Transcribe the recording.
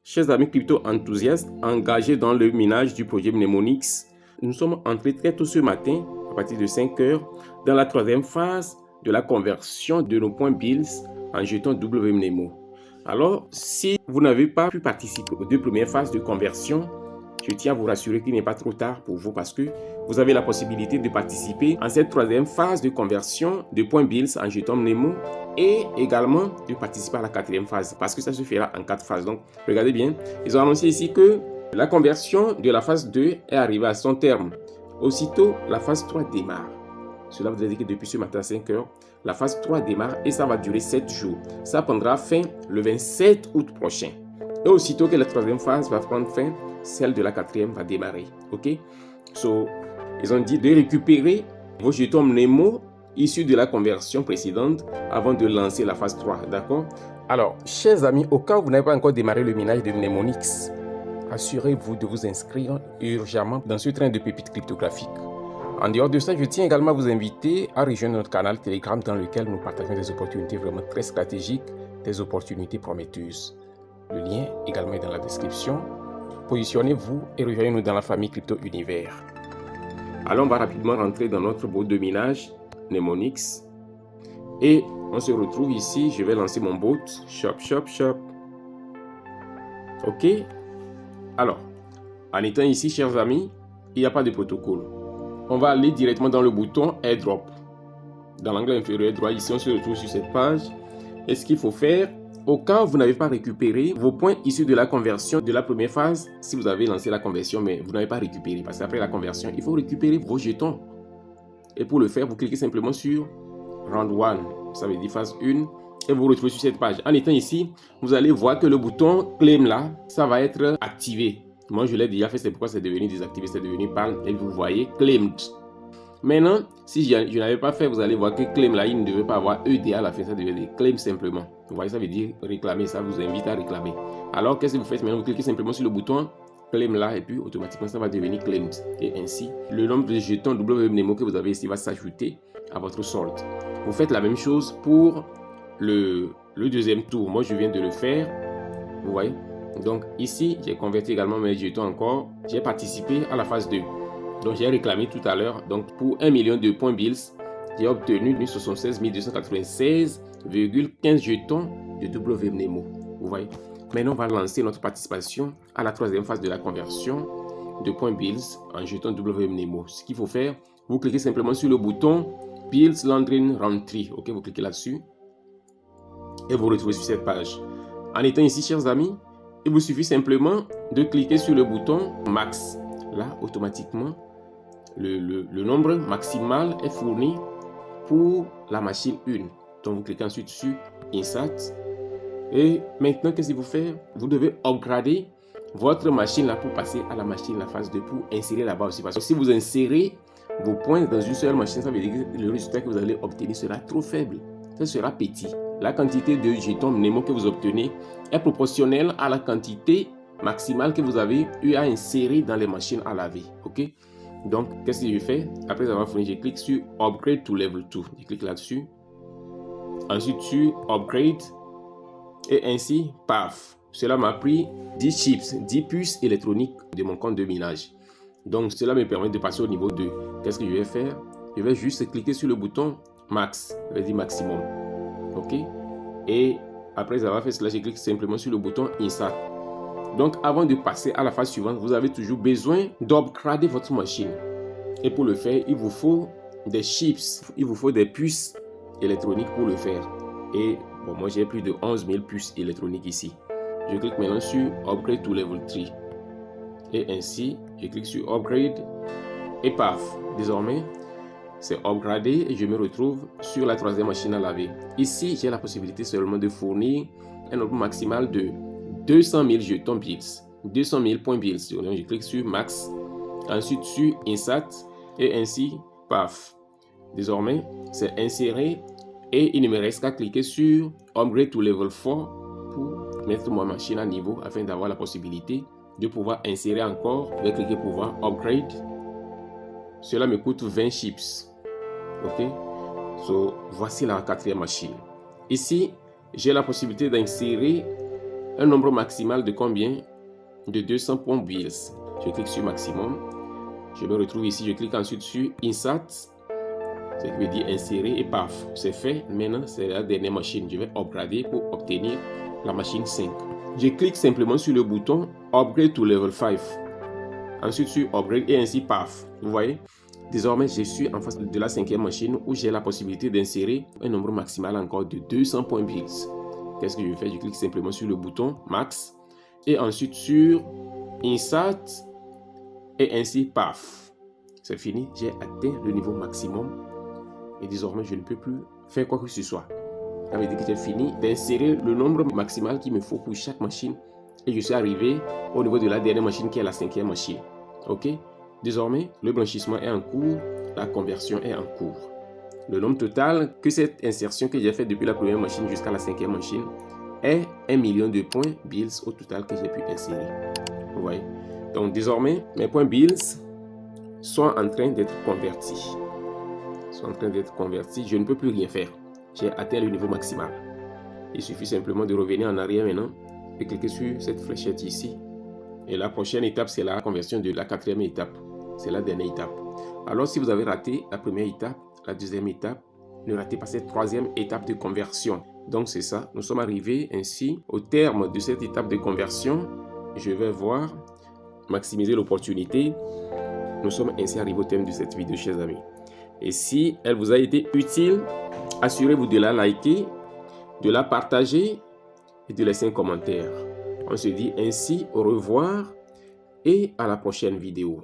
Chers amis crypto-enthousiastes engagés dans le minage du projet Mnemonix, nous sommes entrés très tôt ce matin, à partir de 5 heures, dans la troisième phase de la conversion de nos points Bills en jetons WMNEMO. Alors, si vous n'avez pas pu participer aux deux premières phases de conversion, je tiens à vous rassurer qu'il n'est pas trop tard pour vous parce que vous avez la possibilité de participer en cette troisième phase de conversion de points Bills en jetons Mnemo et également de participer à la quatrième phase parce que ça se fera en 4 phases. Donc, regardez bien, ils ont annoncé ici que la conversion de la phase 2 est arrivée à son terme. Aussitôt, la phase 3 démarre. Cela vous indique que depuis ce matin à 5 heures, la phase 3 démarre et ça va durer 7 jours. Ça prendra fin le 27 août prochain. Et aussitôt que la troisième phase va prendre fin, celle de la quatrième va démarrer. Ok? Ils ont dit de récupérer vos jetons Mnemo issus de la conversion précédente avant de lancer la phase 3. D'accord? Alors, chers amis, au cas où vous n'avez pas encore démarré le minage de Mnemonix, assurez-vous de vous inscrire urgemment dans ce train de pépites cryptographiques. En dehors de ça, je tiens également à vous inviter à rejoindre notre canal Telegram dans lequel nous partageons des opportunités vraiment très stratégiques, des opportunités prometteuses. Le lien également est dans la description. Positionnez-vous et rejoignez-nous dans la famille Crypto Univers. Alors, on va rapidement rentrer dans notre bot de minage Mnemonix. Et on se retrouve ici. Je vais lancer mon bot. Shop. Ok. Alors, en étant ici, chers amis, il n'y a pas de protocole. On va aller directement dans le bouton Airdrop. Dans l'angle inférieur droit, ici, on se retrouve sur cette page. Et ce qu'il faut faire, au cas où vous n'avez pas récupéré vos points issus de la conversion de la première phase, si vous avez lancé la conversion, mais vous n'avez pas récupéré, parce qu'après la conversion, il faut récupérer vos jetons. Et pour le faire, vous cliquez simplement sur Round 1, ça veut dire phase 1, et vous vous retrouvez sur cette page. En étant ici, vous allez voir que le bouton Claim là, ça va être activé. Moi, je l'ai déjà fait, c'est pourquoi c'est devenu désactivé, c'est devenu Palm, et vous voyez Claimed. Maintenant, si je n'avais pas fait, vous allez voir que Claim là, il ne devait pas avoir ED à la fin, ça devait dire Claim simplement. Vous voyez, ça veut dire réclamer, ça vous invite à réclamer. Alors, qu'est-ce que vous faites maintenant? Vous cliquez simplement sur le bouton Claim là, et puis automatiquement, ça va devenir Claimed. Et ainsi, le nombre de jetons WMNEMO que vous avez ici va s'ajouter à votre solde. Vous faites la même chose pour le deuxième tour. Moi, je viens de le faire. Vous voyez? Donc ici, j'ai converti également mes jetons encore. J'ai participé à la phase 2. Donc j'ai réclamé tout à l'heure. Donc pour 1 million de points Bills, j'ai obtenu 76 296,15 jetons de WMNEMO. Vous voyez? Maintenant, on va lancer notre participation à la troisième phase de la conversion de points Bills en jetons WMNEMO. Ce qu'il faut faire, vous cliquez simplement sur le bouton Bills Laundering Round 3. Ok, vous cliquez là-dessus et vous vous retrouvez sur cette page. En étant ici, chers amis, il vous suffit simplement de cliquer sur le bouton Max. Là, automatiquement, le nombre maximal est fourni pour la machine 1. Donc, vous cliquez ensuite sur Insert. Et maintenant, qu'est-ce qu'il faut faire? Vous devez upgrader votre machine là pour passer à la machine, la phase 2, pour insérer là-bas aussi. Parce que si vous insérez vos points dans une seule machine, ça veut dire que le résultat que vous allez obtenir sera trop faible. Ça sera petit. La quantité de jetons Mnemo que vous obtenez est proportionnelle à la quantité maximale que vous avez eu à insérer dans les machines à laver. Ok? Donc, qu'est-ce que je fais? Après avoir fini, je clique sur Upgrade to Level 2. Je clique là-dessus. Ensuite, sur Upgrade. Et ainsi, paf. Cela m'a pris 10 chips, 10 puces électroniques de mon compte de minage. Donc, cela me permet de passer au niveau 2. Qu'est-ce que je vais faire? Je vais juste cliquer sur le bouton Max. Je vais dire maximum. Ok, et après avoir fait cela, je clique simplement sur le bouton Insert. Donc avant de passer à la phase suivante, vous avez toujours besoin d'upgrader votre machine. Et pour le faire, il vous faut des chips, il vous faut des puces électroniques pour le faire. Et bon, moi j'ai plus de 11 000 puces électroniques ici. Je clique maintenant sur Upgrade to Level 3. Et ainsi, je clique sur Upgrade et paf, désormais, c'est upgradé et je me retrouve sur la troisième machine à laver. Ici, j'ai la possibilité seulement de fournir un nombre maximal de 200 000 jetons Bills, 200 000 points Bills. Donc, je clique sur Max, ensuite sur Insert et ainsi, paf. Désormais, c'est inséré et il ne me reste qu'à cliquer sur Upgrade to Level 4 pour mettre ma machine à niveau afin d'avoir la possibilité de pouvoir insérer encore. Je vais cliquer pour pouvoir Upgrade. Cela me coûte 20 chips. Ok, voici la quatrième machine. Ici, j'ai la possibilité d'insérer un nombre maximal de combien? De 200 points bills. Je clique sur maximum. Je me retrouve ici, je clique ensuite sur Insert, ce qui veut dire insérer, et paf, c'est fait. Maintenant, c'est la dernière machine. Je vais upgrader pour obtenir la machine 5. Je clique simplement sur le bouton Upgrade to Level 5. Ensuite sur Upgrade et ainsi paf. Vous voyez? Désormais, je suis en face de la 5e machine où j'ai la possibilité d'insérer un nombre maximal encore de 200 points bills. Qu'est-ce que je fais? Je clique simplement sur le bouton Max et ensuite sur Insert et ainsi paf. C'est fini, j'ai atteint le niveau maximum et désormais je ne peux plus faire quoi que ce soit. Ça veut dire que j'ai fini d'insérer le nombre maximal qu'il me faut pour chaque machine et je suis arrivé au niveau de la dernière machine qui est la 5e machine. Ok? Désormais, le blanchissement est en cours, la conversion est en cours. Le nombre total que cette insertion que j'ai fait depuis la première machine jusqu'à la 5e machine est 1 million de points bills au total que j'ai pu insérer. Vous voyez? Donc désormais, mes points bills sont en train d'être convertis. Je ne peux plus rien faire. J'ai atteint le niveau maximal. Il suffit simplement de revenir en arrière maintenant et cliquer sur cette fléchette ici. Et la prochaine étape, c'est la conversion de la 4e étape. C'est la dernière étape. Alors, si vous avez raté la première étape, la deuxième étape, ne ratez pas cette 3e étape de conversion. Donc, c'est ça. Nous sommes arrivés ainsi au terme de cette étape de conversion. Je vais voir, maximiser l'opportunité. Nous sommes ainsi arrivés au terme de cette vidéo, chers amis. Et si elle vous a été utile, assurez-vous de la liker, de la partager et de laisser un commentaire. On se dit ainsi au revoir et à la prochaine vidéo.